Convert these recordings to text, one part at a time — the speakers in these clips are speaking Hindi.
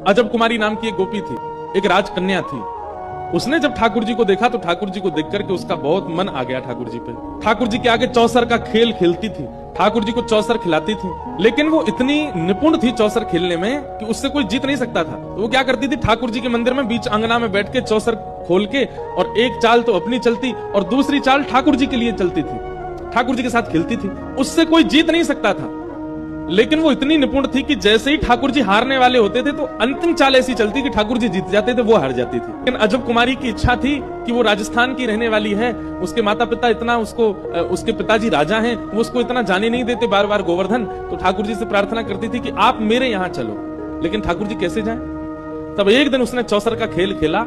अजब कुमारी नाम की एक गोपी थी, एक राजकन्या थी। उसने जब ठाकुर जी को देखा तो ठाकुर जी को देख करके उसका बहुत मन आ गया ठाकुर जी पे। ठाकुर जी के आगे चौसर का खेल खेलती थी, ठाकुर जी को चौसर खिलाती थी, लेकिन वो इतनी निपुण थी चौसर खेलने में कि उससे कोई जीत नहीं सकता था। तो वो क्या करती थी, ठाकुर जी के मंदिर में बीच अंगना में बैठ के चौसर खोल के, और एक चाल तो अपनी चलती और दूसरी चाल ठाकुर जी के लिए चलती थी, ठाकुर जी के साथ खेलती थी। उससे कोई जीत नहीं सकता था, लेकिन वो इतनी निपुण थी कि जैसे ही ठाकुर जी हारने वाले होते थे तो अंतिम चाल ऐसी चलती कि ठाकुर जी जीत जाते थे, वो हार जाती थी। लेकिन अजब कुमारी की इच्छा थी कि वो राजस्थान की रहने वाली है, उसके माता पिता इतना उसको, उसके पिताजी राजा हैं, वो उसको इतना जाने नहीं देते बार बार गोवर्धन। तो ठाकुर जी से प्रार्थना करती थी कि आप मेरे यहाँ चलो, लेकिन ठाकुर जी कैसे जाएं? तब एक दिन उसने चौसर का खेल खेला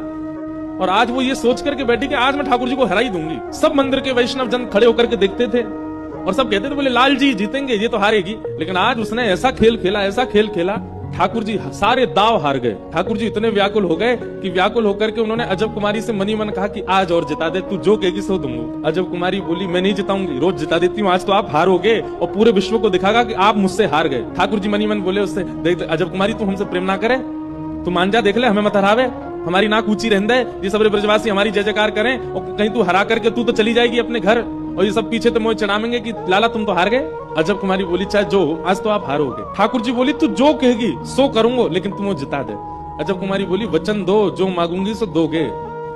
और आज वो ये सोच करके बैठी कि आज मैं ठाकुर जी को हरा ही दूंगी। सब मंदिर के वैष्णव जन खड़े होकर के देखते थे और सब कहते थे, बोले लाल जी जीतेंगे, ये तो हारेगी। लेकिन आज उसने ऐसा खेल खेला, ऐसा खेल खेला, ठाकुर जी सारे दाव हार गए। ठाकुर जी इतने व्याकुल हो गए कि व्याकुल होकर के उन्होंने अजब कुमारी से मनी मन कहा कि आज और जिता दे, तू जो कहेगी सो दूंगा। अजब कुमारी बोली, मैं नहीं जिताऊंगी, रोज जिता देती हूँ, आज तो आप हारोगे और पूरे विश्व को दिखागा कि आप मुझसे हार गए। ठाकुर जी मनी मन बोले उससे, देख अजब कुमारी तू हमसे प्रेम ना करे, तू मान जा, देख ले हमें मत हरावे, हमारी नाक ऊंची रहने दे, ये सब ब्रजवासी हमारी जय जयकार करें और कहीं तू हरा करके तू तो चली जाएगी अपने घर और ये सब पीछे तो मुझे चढ़ावेंगे कि लाला तुम तो हार गए। अजब कुमारी बोली, चाहे जो हो, आज तो आप हारोगे। ठाकुर जी बोली, तू जो कहेगी सो करूंगा, लेकिन तुम मुझे जिता दे। अजब कुमारी बोली, वचन दो, जो मांगूंगी सो दोगे।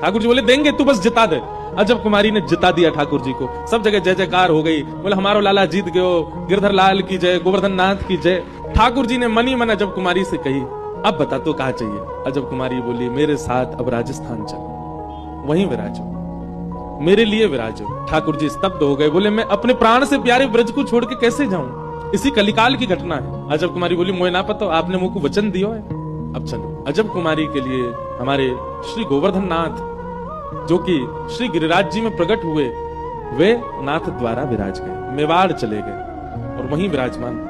ठाकुर जी बोले, देंगे, तू बस जिता दे। अजब कुमारी ने जिता दिया ठाकुर जी को, सब जगह जय जयकार हो गई, बोले हमारो लाला जीत गयो, गिरधर लाल की जय, गोवर्धन नाथ की जय। ठाकुर जी ने मनी मन अजब कुमारी से कही, अब बता तो कहा चाहिए। अजब कुमारी बोली, मेरे साथ अब राजस्थान चलो, वहीं विराजो, मेरे लिए विराजो। ठाकुर जी स्तब्ध हो गए, बोले मैं अपने प्राण से प्यारे ब्रज को छोड़ के कैसे जाऊं, इसी कलिकाल की घटना है। अजब कुमारी बोली, मुझे ना पता, आपने मुझको वचन दियो है, अब चलो। अजब कुमारी के लिए हमारे श्री गोवर्धन नाथ, जो कि श्री गिरिराज जी में प्रकट हुए, वे नाथ द्वारा विराज गए, मेवाड़ चले गए और वहीं विराजमान